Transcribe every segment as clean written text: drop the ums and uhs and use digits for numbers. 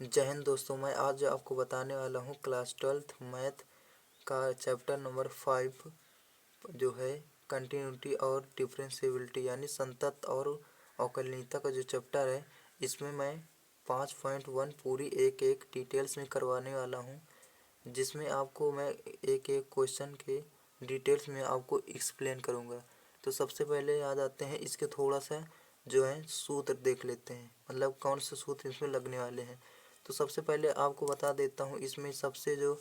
जय हिंद दोस्तों, मैं आज आपको बताने वाला हूँ क्लास 12th मैथ का चैप्टर नंबर 5 जो है कंटिन्यूटी और डिफरेंशिएबिलिटी यानी संतत और अवकलनीयता का जो चैप्टर है। इसमें मैं 5.1 पूरी एक डिटेल्स में करवाने वाला हूँ, जिसमें आपको मैं एक क्वेश्चन के डिटेल्स में आपको एक्सप्लेन करूँगा। तो सबसे पहले याद आते हैं इसके थोड़ा सा जो है सूत्र देख लेते हैं, मतलब कौन से सूत्र इसमें लगने वाले हैं। तो सबसे पहले आपको बता देता हूँ, इसमें सबसे जो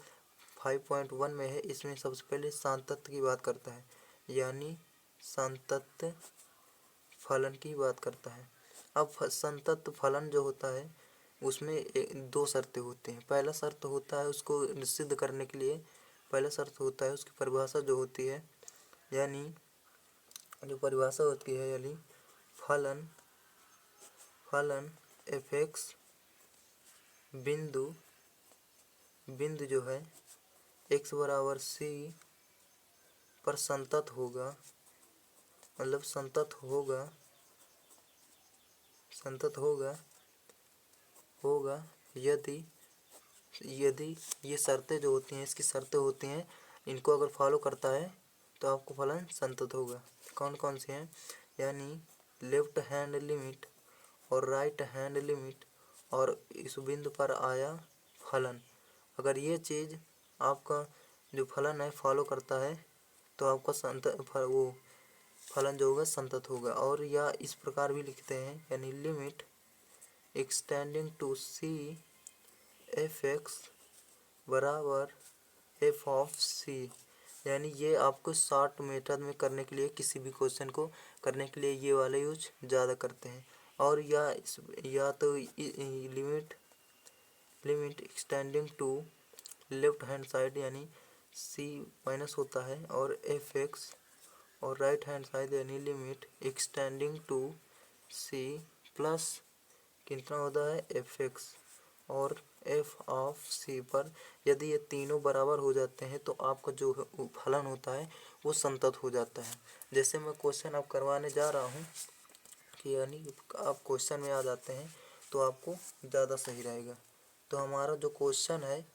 5.1 में है, इसमें सबसे पहले सांतत्य की बात करता है, यानी सांतत्य फलन की बात करता है। अब संतत्य फलन जो होता है उसमें दो शर्तें होती हैं। पहला शर्त होता है उसको सिद्ध करने के लिए, पहला शर्त होता है उसकी परिभाषा जो होती है, यानी जो परिभाषा होती है यानी फलन एफ एक्स बिंदु जो है x बराबर c पर संतत होगा, मतलब संतत होगा यदि ये शर्तें जो होती हैं, इसकी शर्तें होती हैं, इनको अगर फॉलो करता है तो आपको फलन संतत होगा। कौन कौन से हैं, यानी लेफ्ट हैंड लिमिट और राइट हैंड लिमिट और इस बिंदु पर आया फलन। अगर ये चीज़ आपका जो फलन है फॉलो करता है तो आपका वो फलन जो होगा संतत होगा। और या इस प्रकार भी लिखते हैं, यानी limit extending to C F X बराबर एफ ऑफ सी, यानी ये आपको शॉर्ट मेथड में करने के लिए, किसी भी क्वेश्चन को करने के लिए ये वाला यूज ज़्यादा करते हैं। और या तो limit extending to left hand side यानी सी माइनस होता है और एफ एक्स, और राइट हैंड साइड यानी limit extending to C plus कितना होता है एफ एक्स और एफ ऑफ सी पर। यदि ये तीनों बराबर हो जाते हैं तो आपका जो फलन होता है वो संतत हो जाता है। जैसे मैं क्वेश्चन अब करवाने जा रहा हूँ कि यानी आप क्वेश्चन में आ जाते हैं तो आपको ज़्यादा सही रहेगा। तो हमारा जो क्वेश्चन है,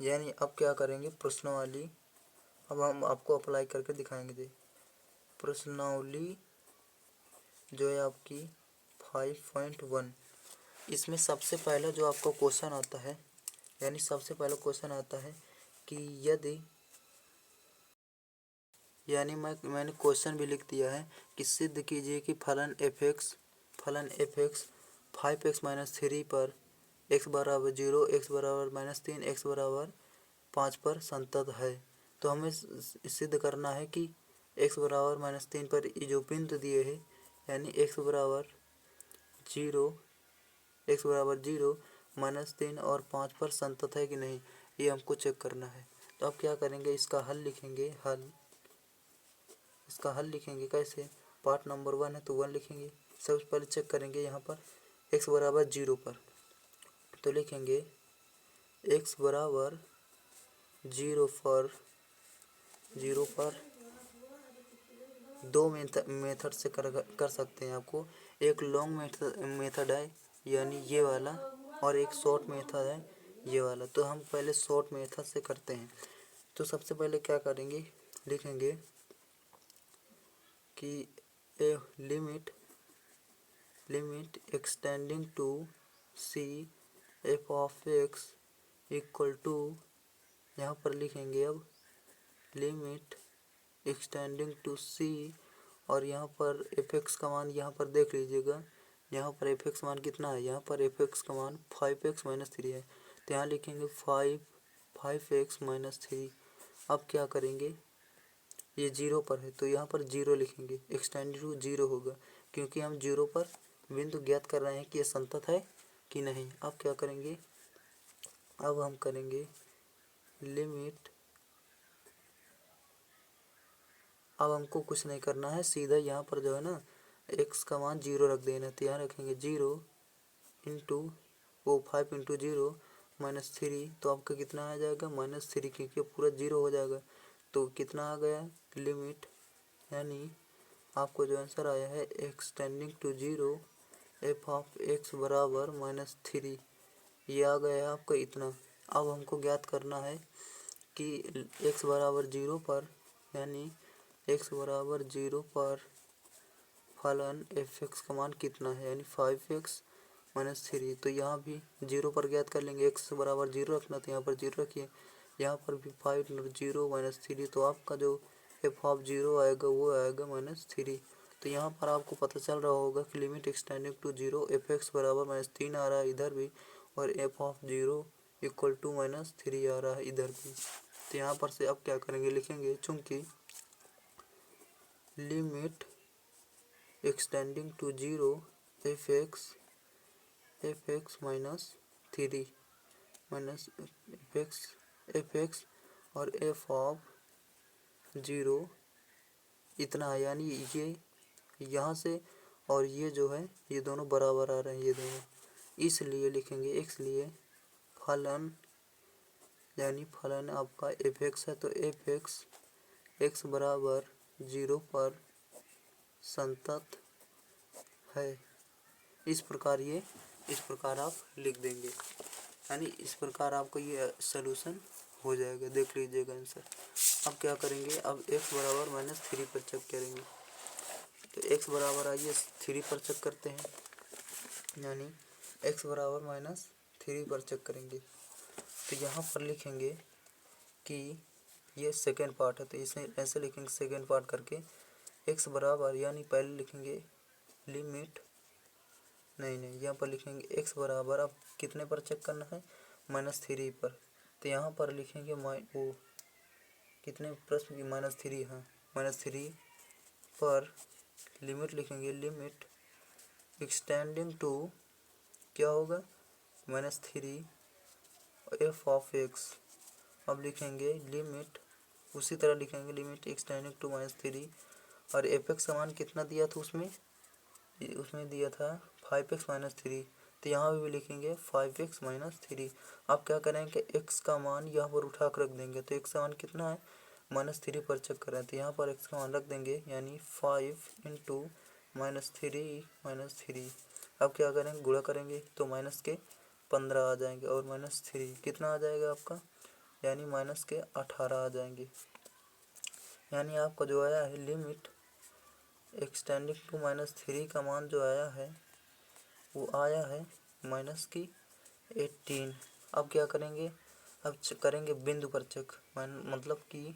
यानी अब क्या करेंगे प्रश्नावली, अब हम आपको अप्लाई करके दिखाएंगे। जी प्रश्नावली जो है आपकी 5.1, इसमें सबसे पहला जो आपका क्वेश्चन आता है, यानी सबसे पहला क्वेश्चन आता है कि यदि, यानी मैंने क्वेश्चन भी लिख दिया है कि सिद्ध कीजिए कि फलन एफ एक्स 5x-3 पर x बराबर 0, x बराबर -3, x बराबर 5 पर संतत है। तो हमें सिद्ध करना है कि x बराबर -3 पर जो बिंदु दिए हैं, यानी x बराबर 0, -3 और 5 पर संतत है कि नहीं, ये हमको चेक करना है। तो अब क्या करेंगे, इसका हल लिखेंगे कैसे, पार्ट नंबर 1 है तो 1 लिखेंगे। सबसे पहले चेक करेंगे यहाँ पर x बराबर 0 पर, तो लिखेंगे x बराबर 0 पर दो मेथड से कर सकते हैं। आपको एक लॉन्ग मेथड है यानी ये वाला, और एक शॉर्ट मेथड है ये वाला। तो हम पहले शॉर्ट मेथड से करते हैं। तो सबसे पहले क्या करेंगे, लिखेंगे कि a limit extending to C F of X equal to, यहाँ पर लिखेंगे अब लिमिट एक्सटेंडिंग टू सी, और यहाँ पर एफ एक्स का मान यहाँ पर देख लीजिएगा, यहाँ पर एफ एक्स मान कितना है, यहाँ पर एफ एक्स का मान 5x-3 है, तो यहाँ लिखेंगे 5x-3। अब क्या करेंगे, ये 0 पर है तो यहाँ पर 0 लिखेंगे, एक्सटेंड टू 0 होगा, क्योंकि हम 0 पर बिंदु ज्ञात कर रहे हैं कि ये संतत है कि नहीं। अब क्या करेंगे, अब हम करेंगे लिमिट, अब हमको कुछ नहीं करना है, सीधा यहाँ पर जो है ना x का मान 0 रख देना। तो यहाँ रखेंगे 0 इंटू 5 इंटू 0 -3, तो आपका कितना आ जाएगा -3, क्योंकि पूरा 0 हो जाएगा। तो कितना आ गया लिमिट, यानी आपको जो आंसर आया है extending to 0 F of X बराबर -3, ये आ गया आपका इतना। अब हमको ज्ञात करना है कि x बराबर 0 पर, यानी x बराबर 0 पर फलन एफ एक्स का मान कितना है, यानी 5x - 3। तो यहाँ भी 0 पर ज्ञात कर लेंगे। x बराबर 0 रखना, तो यहाँ पर 0 रखिए। यहाँ पर भी 5 0 -3, तो आपका जो एफ ऑफ 0 आएगा वो आएगा -3। तो यहाँ पर आपको पता चल रहा होगा कि limit extending to 0 F X बराबर -3 आ रहा है इधर भी, और एफ ऑफ 0 इक्वल टू -3 आ रहा है इधर भी। तो यहाँ पर से अब क्या करेंगे, लिखेंगे चूँकि limit extending to 0 F X -3 minus F X और एफ ऑफ 0 इतना है, यानी ये यहाँ से और ये जो है ये दोनों बराबर आ रहे हैं, ये दोनों। इसलिए लिखेंगे इसलिए फलन, यानी फलन आपका एफ एक्स है, तो एफ एक्स एक्स बराबर 0 पर संतत है। इस प्रकार आप लिख देंगे, यानी इस प्रकार आपको ये सलूशन हो जाएगा। देख लीजिएगा आंसर। अब क्या करेंगे, अब x बराबर -3 पर चेक करेंगे। तो x बराबर आइए 3 पर चेक करते हैं, यानी x बराबर -3 पर चेक करेंगे। तो यहाँ पर लिखेंगे कि ये सेकेंड पार्ट है, तो इसे ऐसे लिखेंगे सेकेंड पार्ट करके। x बराबर, यानी पहले लिखेंगे लिमिट, नहीं यहाँ पर लिखेंगे x बराबर, अब कितने पर चेक करना है, -3 पर। तो यहाँ पर लिखेंगे वो कितने प्रश्न की -3, हाँ -3 पर लिमिट लिखेंगे, लिमिट एक्सटेंडिंग टू क्या होगा -3 एफ ऑफ एक्स। अब लिखेंगे लिमिट, उसी तरह लिखेंगे लिमिट एक्सटेंडिंग टू -3, और एफ एक्स का मान कितना दिया था उसमें दिया था 5x - 3। तो यहाँ भी लिखेंगे 5x - 3। अब क्या करेंगे, x का मान यहाँ पर उठा कर रख देंगे। तो x का मान कितना है, -3 पर चेक करें, तो यहाँ पर x का मान रख देंगे, यानी 5 × -3 अब क्या करेंगे, गुणा करेंगे तो माइनस के 15 आ जाएंगे, और -3 कितना आ जाएगा आपका, यानी -18 आ जाएंगे। यानी आपका जो आया है लिमिट एक्सटेंडिंग टू -3 का मान जो आया है वो आया है -18। अब क्या करेंगे, अब करेंगे बिंदु पर चेक, मतलब कि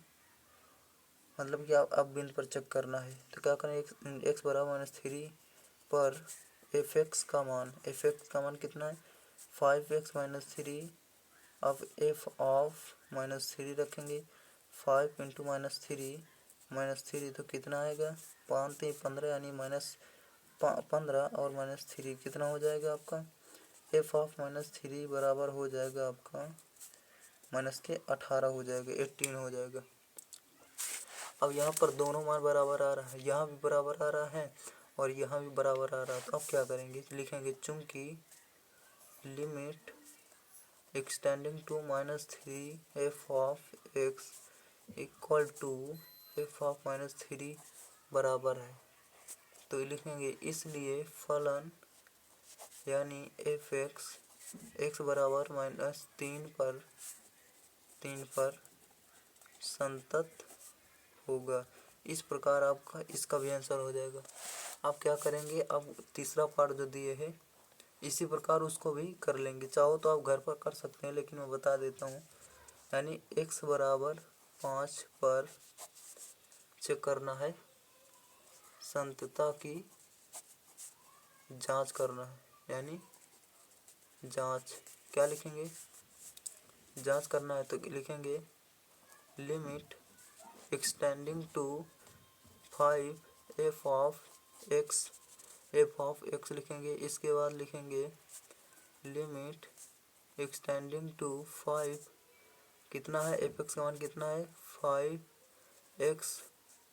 अब बिंदु पर चेक करना है। तो क्या करें, x बराबर -3 पर एफ एक्स का मान कितना है, 5x - 3। अब एफ ऑफ -3 रखेंगे, 5 × -3 तो कितना आएगा, 5 3 15, यानी -15 और -3 कितना हो जाएगा आपका, एफ ऑफ -3 बराबर हो जाएगा आपका -18 हो जाएगा, 18 हो जाएगा। अब यहाँ पर दोनों मान बराबर आ रहा है, यहाँ भी बराबर आ रहा है और यहाँ भी बराबर आ रहा है। तो अब क्या करेंगे, लिखेंगे चूँकि limit extending to -3 F of X equal to F of -3 बराबर है, तो लिखेंगे इसलिए फलन, यानी एफ एक्स बराबर -3 पर संतत होगा। इस प्रकार आपका इसका भी आंसर हो जाएगा। आप क्या करेंगे, अब तीसरा पार्ट जो दिए है इसी प्रकार उसको भी कर लेंगे। चाहो तो आप घर पर कर सकते हैं, लेकिन मैं बता देता हूँ। यानी x बराबर 5 पर चेक करना है, संतता की जांच करना है, यानी जांच क्या लिखेंगे, जांच करना है। तो लिखेंगे limit extending to 5 F of X लिखेंगे। इसके बाद लिखेंगे लिमिट एक्सटेंडिंग टू 5 कितना है, एफ एक्स का मान कितना है, 5x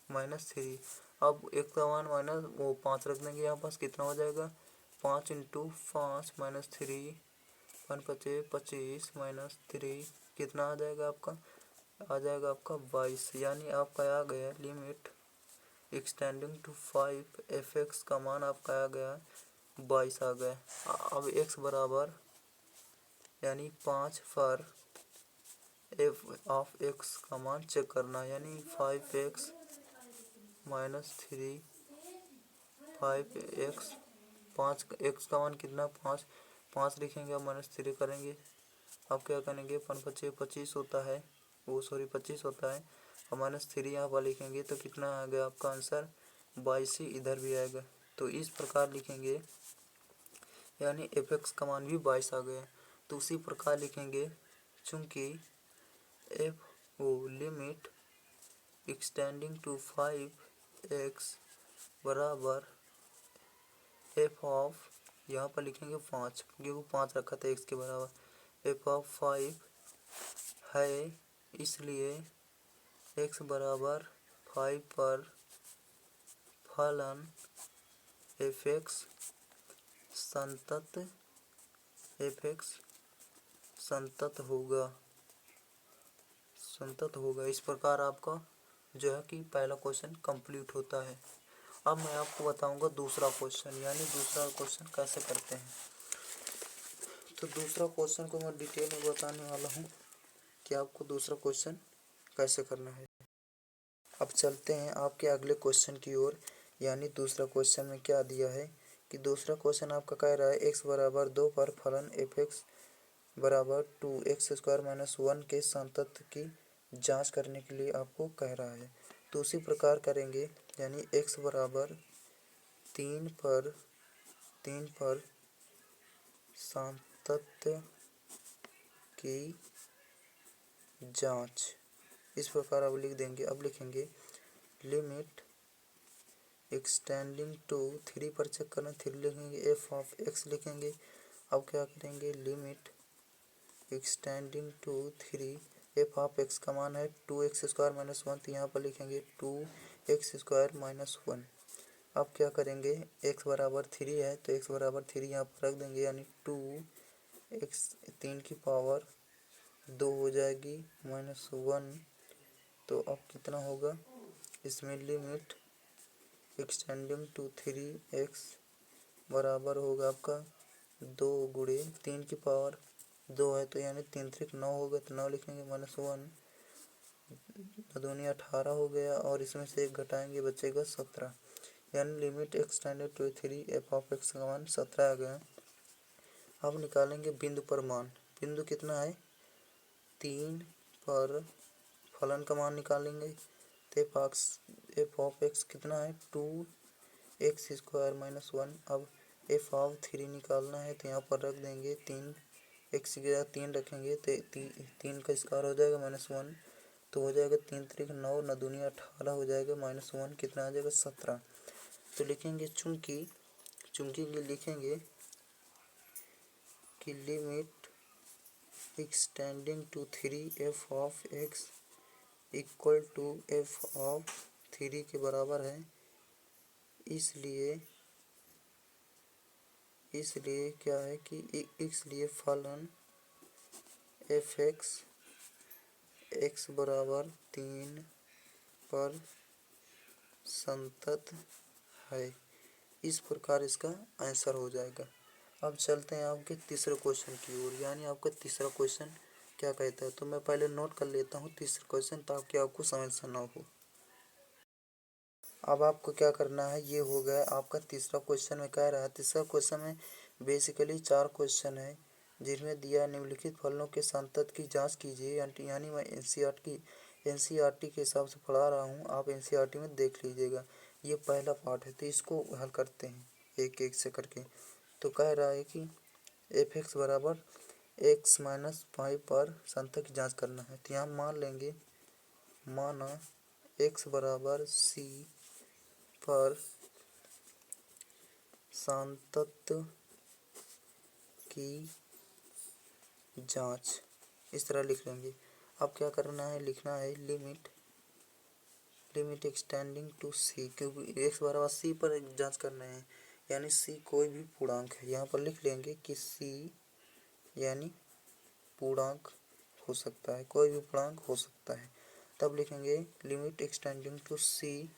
- 3। अब एक का मान माइनस वो 5 रख देंगे, यहाँ पास कितना हो जाएगा, 5 × 5 - 3 5 × 25 -3 कितना आ जाएगा आपका, 22। यानी आपका आ गया limit extending to 5 F X का मान आपका आ गया 22 आ गए। अब x बराबर यानी 5 पर एफ ऑफ एक्स का मान चेक करना, यानी 5x माइनस 3 5x 5 x का मान कितना 5 5 लिखेंगे, अब माइनस 3 करेंगे। अब क्या करेंगे 5 5 25 होता है, वो सॉरी 25 होता है, और माइनस 3 यहाँ पर लिखेंगे तो कितना आ गया आपका आंसर 22 ही इधर भी आएगा। तो इस प्रकार लिखेंगे, यानी fx का मान भी 22 आ गया। तो उसी प्रकार लिखेंगे चूँकि एफ वो लिमिट एक्सटेंडिंग टू 5x बराबर एफ ऑफ, यहाँ पर लिखेंगे 5 क्योंकि वो 5 रखा था x के बराबर, एफ ऑफ 5 है, इसलिए x बराबर 5 पर फलन fx संतत होगा। इस प्रकार आपका जो है कि पहला क्वेश्चन कंप्लीट होता है। अब मैं आपको बताऊंगा दूसरा क्वेश्चन, यानी दूसरा क्वेश्चन कैसे करते हैं। तो दूसरा क्वेश्चन को मैं डिटेल में बताने वाला हूँ कि आपको दूसरा क्वेश्चन कैसे करना है। अब चलते हैं आपके अगले क्वेश्चन की ओर, यानी दूसरा क्वेश्चन में क्या दिया है कि दूसरा क्वेश्चन आपका कह रहा है x बराबर 2 पर फलन fx बराबर 2x² माइनस 1 के संतत की जांच करने के लिए आपको कह रहा है। तो उसी प्रकार करेंगे, यानी x बराबर 3 पर संतत की जांच, इस प्रकार अब लिख देंगे। अब लिखेंगे लिमिट एक्सटेंडिंग टू 3 पर चेक करना, 3 लिखेंगे, एफ ऑफ एक्स लिखेंगे। अब क्या करेंगे limit extending to 3, F of X का मान है 2x² माइनस 1, तो यहाँ पर लिखेंगे 2x² माइनस 1। अब क्या करेंगे x बराबर 3 है तो x बराबर 3 यहाँ पर रख देंगे, यानी 2x 3 की पावर 2 हो जाएगी माइनस 1। तो अब कितना होगा इसमें लिमिट एक्सटेंडिंग टू 3x बराबर होगा आपका 2 गुणे 3 की पावर 2 है, तो यानी 3 3 9 होगा, तो 9 लिखेंगे माइनस 1, दूनी 18 हो गया, और इसमें से 1 घटाएंगे बचेगा 17, यानी limit extended to 3 F of X का मान 17 आ गया। अब निकालेंगे बिंदु पर मान, बिंदु कितना है 3 पर फलन का मान निकालेंगे, तो एफ ऑफ एक्स कितना है 2x² माइनस 1। अब एफ ऑफ 3 निकालना है तो यहाँ पर रख देंगे 3x की जगह 3 रखेंगे तो 3 का स्क्वायर हो जाएगा माइनस 1, तो हो जाएगा 3 3 9 न दूनी 18 हो जाएगा माइनस 1, कितना आ जाएगा 17। तो लिखेंगे चूँकि के लिखेंगे कि limit extending to 3 F of X equal to F of 3 के बराबर है, इसलिए क्या है कि इसलिए फलन एफ एक्स बराबर 3 पर संतत है। इस प्रकार इसका आंसर हो जाएगा। अब चलते हैं आपके तीसरे क्वेश्चन की ओर, यानी आपका तीसरा क्वेश्चन क्या कहता है। तो मैं पहले नोट कर लेता हूँ तीसरा क्वेश्चन ताकि आपको समस्या ना हो। अब आपको क्या करना है, ये हो गया आपका तीसरा क्वेश्चन में कह रहा है। तीसरा क्वेश्चन में बेसिकली 4 क्वेश्चन है जिनमें दिया निम्नलिखित फलनों के संतत की जांच कीजिए, यानी मैं एनसीईआरटी के हिसाब से पढ़ा रहा हूँ, आप एनसीईआरटी में देख लीजिएगा। ये पहला पार्ट है तो इसको हल करते हैं एक एक से करके। तो कह रहा है कि एफ एक्स बराबर x माइनस 5 पर संतत की जाँच करना है। तो यहाँ मान लेंगे, माना x बराबर c पर संतत की जांच, इस तरह लिख लेंगे। अब क्या करना है, लिखना है लिमिट एक्सटेंडिंग टू c, क्योंकि x बराबर c पर जांच करना है, यानी c कोई भी पूर्णांक है। यहाँ पर लिख लेंगे कि c यानी पूर्णांक हो सकता है, कोई भी पूर्णांक हो सकता है। तब लिखेंगे लिमिट एक्सटेंडिंग टू c,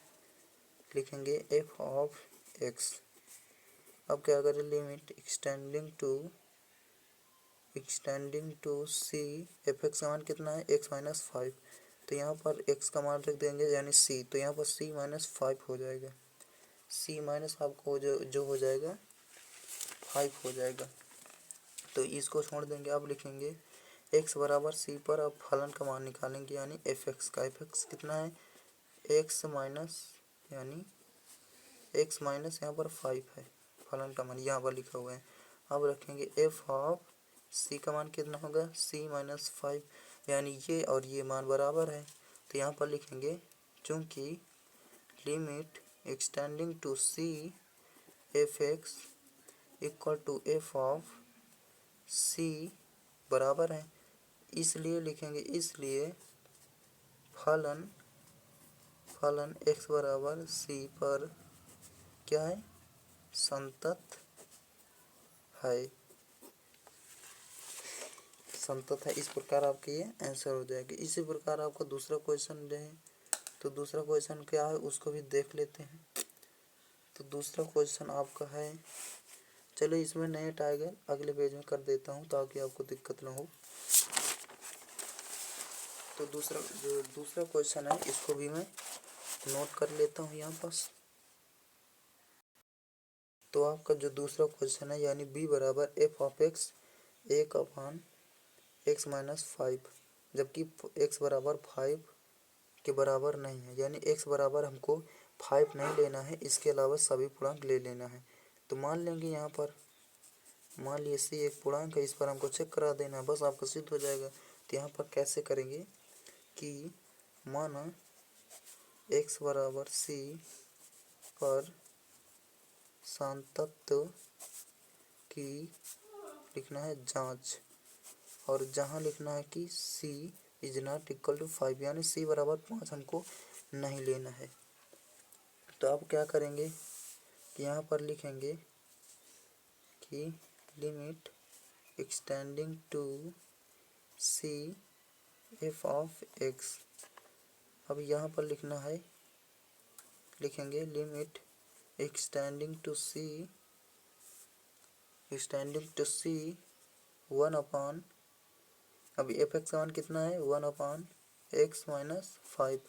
लिखेंगे एफ ऑफ एक्स अब क्या करें, limit extending to C F X का मान कितना है, एक्स माइनस 5। तो यहाँ पर एक्स का मान रख देंगे यानी सी, तो यहाँ पर सी माइनस 5 हो जाएगा। सी माइनस आपको जो हो जाएगा 5 हो जाएगा। तो इसको छोड़ देंगे, अब लिखेंगे एक्स बराबर सी पर अब फलन का मान निकालेंगे यानी एफ एक्स का। एफ एक्स कितना है, एक्स माइनस यानी एक्स माइनस यहाँ पर 5 है फलन का मान, यहाँ पर लिखा हुआ है। अब रखेंगे एफ ऑफ सी का मान कितना होगा, सी माइनस 5, यानी ये और ये मान बराबर है। तो यहाँ पर लिखेंगे चूँकि limit extending to C F X equal to F of C बराबर है, इसलिए लिखेंगे इसलिए फलन एक्स बराबर सी पर क्या है, संतत है। इस प्रकार आपके ये आंसर हो जाएगा। इसी प्रकार आपका दूसरा क्वेश्चन जो है, तो दूसरा क्वेश्चन क्या है उसको भी देख लेते हैं। तो दूसरा क्वेश्चन आपका है, चलो इसमें नए टाइगर अगले पेज में कर देता हूँ ताकि आपको दिक्कत ना हो। तो दूसरा क्वेश्चन है इसको भी मैं नोट कर लेता हूँ यहाँ पास। तो आपका जो दूसरा क्वेश्चन है यानी बी बराबर एफ ऑफ एक्स एक अपान एक्स माइनस 5, जबकि एक्स बराबर 5 के बराबर नहीं है, यानी एक्स बराबर हमको 5 नहीं लेना है, इसके अलावा सभी पूर्णांक ले लेना है। तो मान लेंगे यहाँ पर, मान लिए सी एक पूर्णांक है, इस पर हमको चेक करा देना है, बस आपका सिद्ध हो जाएगा। तो यहाँ पर कैसे करेंगे कि माना एक्स बराबर सी पर सांतत्व की लिखना है जांच, और जहाँ लिखना है कि सी इज नॉट इक्वल टू 5, यानी सी बराबर 5 हमको नहीं लेना है। तो अब क्या करेंगे कि यहाँ पर लिखेंगे कि limit extending to C F of X. अब यहाँ पर लिखना है, लिखेंगे लिमिट एक्सटेंडिंग टू सी 1 अपान, अब एफ एक्स का मान कितना है 1 अपान एक्स माइनस 5।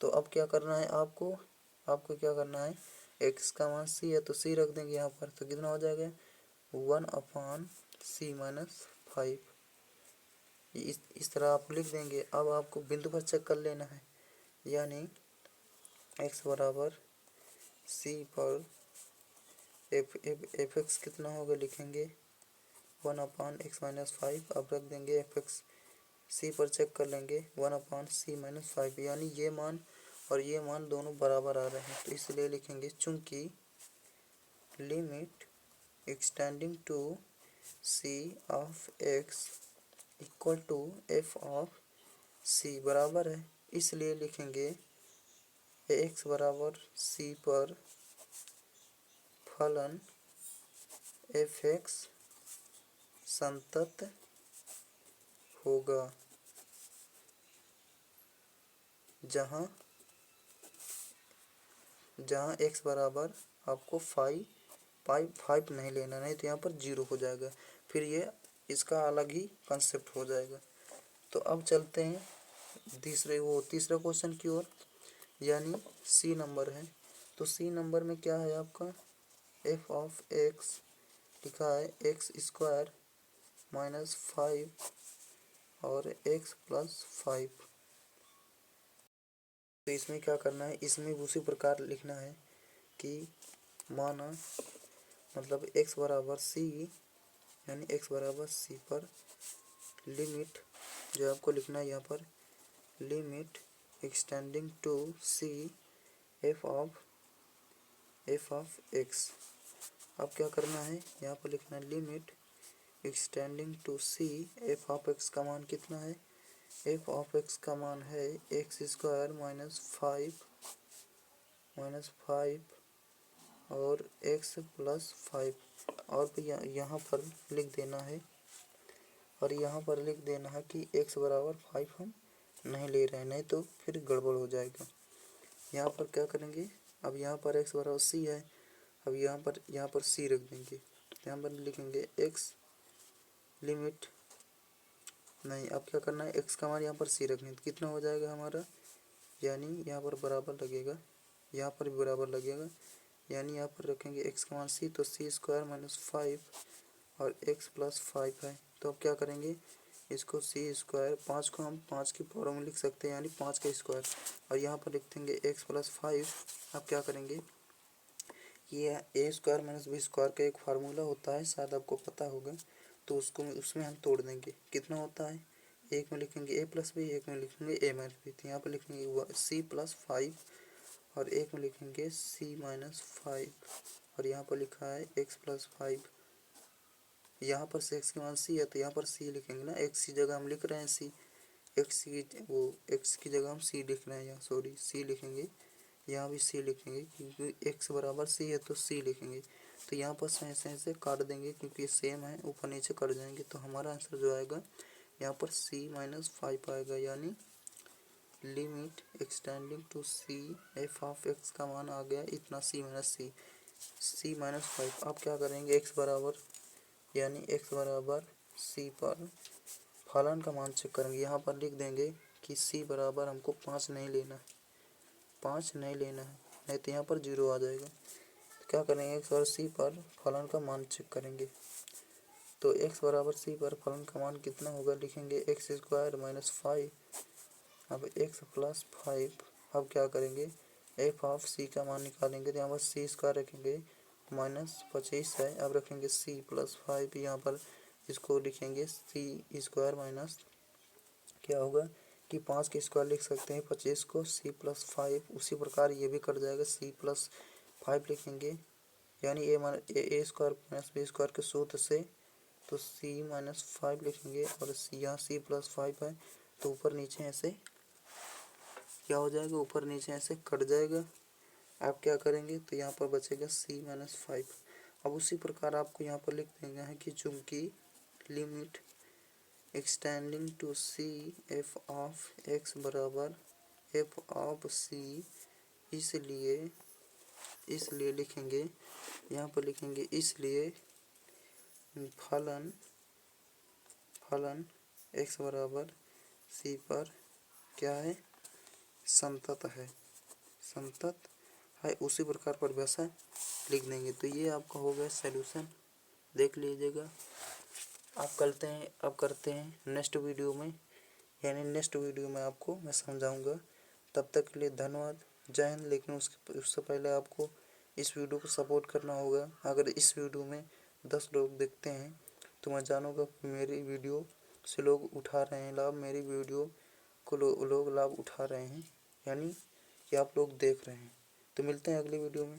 तो अब क्या करना है आपको क्या करना है, एक्स का मान सी है तो सी रख देंगे यहाँ पर, तो कितना हो जाएगा 1 अपान सी माइनस 5। इस तरह आप लिख देंगे। अब आपको बिंदु पर चेक कर लेना है, यानी एक्स बराबर सी पर एफ एक्स कितना होगा, लिखेंगे 1 अपान एक्स माइनस 5। अब रख देंगे एफ एक्स, सी पर चेक कर लेंगे 1 अपान सी माइनस 5, यानी ये मान और ये मान दोनों बराबर आ रहे हैं, तो इसलिए लिखेंगे चूँकि limit extending to C of X equal to F of C बराबर है, इसलिए लिखेंगे एक्स बराबर सी पर फलन एफ एक्स संतत होगा जहाँ एक्स बराबर आपको 5 नहीं लेना, नहीं तो यहाँ पर 0 हो जाएगा, फिर ये इसका अलग ही कंसेप्ट हो जाएगा। तो अब चलते हैं तीसरा क्वेश्चन की ओर, यानी सी नंबर है। तो सी नंबर में क्या है आपका, एफ ऑफ एक्स लिखा है एक्स स्क्वायर माइनस 5 और एक्स प्लस 5। तो इसमें क्या करना है, इसमें उसी प्रकार लिखना है कि माना मतलब एक्स बराबर सी, यानी एक्स बराबर सी पर लिमिट जो आपको लिखना है यहाँ पर, limit extending to C F of X. अब क्या करना है, यहाँ पर लिखना है limit extending to C F of X का मान कितना है, एफ ऑफ एक्स का मान है एक्स स्क्वायर माइनस 5 और एक्स प्लस 5, और यहाँ पर लिख देना है, और यहाँ पर लिख देना है कि एक्स बराबर 5 हम नहीं ले रहे हैं, नहीं तो फिर गड़बड़ हो जाएगा। यहाँ पर क्या करेंगे, अब यहाँ पर एक्स बराबर सी है, अब यहाँ पर सी रख देंगे। यहाँ पर लिखेंगे एक्स लिमिट, नहीं अब क्या करना है, एक्स का मान यहाँ पर सी रखना है। तो कितना हो जाएगा हमारा, यानी यहाँ पर बराबर लगेगा, यहाँ पर भी बराबर लगेगा, यानी यहाँ पर रखेंगे एक्स का मान सी, तो सी स्क्वायर माइनस 5 और एक्स प्लस 5 है। तो अब क्या करेंगे, इसको सी स्क्वायर 5 को हम 5 की पावर में लिख सकते हैं, यानी 5 का स्क्वायर, और यहाँ पर लिख देंगे एक्स प्लस 5। अब क्या करेंगे, ये ए स्क्वायर माइनस बी स्क्वायर का एक फार्मूला होता है, शायद आपको पता होगा, तो उसको उसमें हम तोड़ देंगे। कितना होता है, एक में लिखेंगे ए प्लस बी, एक में लिखेंगे ए माइनस बी। तो यहाँ पर लिखेंगे सी प्लस 5 और एक में लिखेंगे सी माइनस 5, और यहाँ पर लिखा है एक्स प्लस 5। यहाँ पर से एक्स के मान सी है, तो यहाँ पर सी लिखेंगे ना, एक्स की जगह हम लिख रहे हैं सी, एक्स की जगह हम सी लिख रहे हैं, यहाँ सॉरी सी लिखेंगे, यहाँ भी सी लिखेंगे, क्योंकि एक्स बराबर सी है तो सी लिखेंगे। तो यहाँ पर ऐसे काट देंगे, क्योंकि सेम है, ऊपर नीचे कट जाएंगे, तो हमारा आंसर जो आएगा यहाँ पर सी माइनस 5 आएगा, यानी limit extending to C F of X का मान आ गया इतना, सी माइनस 5। अब क्या करेंगे, एक्स बराबर, यानी एक्स बराबर सी पर फलन का मान चेक करेंगे। यहाँ पर लिख देंगे कि सी बराबर हमको 5 नहीं लेना है, 5 नहीं लेना है, नहीं तो यहाँ पर 0 आ जाएगा। तो क्या करेंगे, एक्स और सी पर फलन का मान चेक करेंगे। तो एक्स बराबर सी पर फलन का मान कितना होगा, लिखेंगे एक्स स्क्वायर माइनस 5, अब एक्स प्लस 5। अब क्या करेंगे, एफ ऑफ सी का मान निकालेंगे, तो यहाँ पर सी स्क्वायर रखेंगे माइनस 25 है, अब रखेंगे सी प्लस 5, यहाँ पर इसको लिखेंगे सी स्क्वायर माइनस, क्या होगा कि 5 के स्क्वायर लिख सकते हैं 25 को, सी प्लस 5, उसी प्रकार ये भी कट जाएगा, सी प्लस 5 लिखेंगे, यानी ए स्क्वायर माइनस बी स्क्वायर के सूत्र से, तो सी माइनस 5 लिखेंगे, और यहाँ सी प्लस 5 है, तो ऊपर नीचे ऐसे क्या हो जाएगा, ऊपर नीचे ऐसे कट जाएगा। आप क्या करेंगे, तो यहाँ पर बचेगा सी माइनस 5। अब उसी प्रकार आपको यहाँ पर लिख देंगे है कि चूंकि limit extending to C F of X बराबर एफ ऑफ सी, इसलिए लिखेंगे, यहाँ पर लिखेंगे इसलिए फलन एक्स बराबर सी पर क्या है, संतत है, उसी प्रकार परिभाषा लिख देंगे। तो ये आपका हो गया सॉल्यूशन, देख लीजिएगा। अब करते हैं नेक्स्ट वीडियो में, यानी नेक्स्ट वीडियो में आपको मैं समझाऊंगा। तब तक के लिए धन्यवाद, जय हिंद। लेकिन उससे पहले आपको इस वीडियो को सपोर्ट करना होगा। अगर इस वीडियो में 10 लोग देखते हैं तो मैं जानूँगा कि मेरी वीडियो से लोग उठा रहे हैं लाभ, मेरी वीडियो को लोग लाभ उठा रहे हैं, यानी कि आप लोग देख रहे हैं। तो मिलते हैं अगली वीडियो में।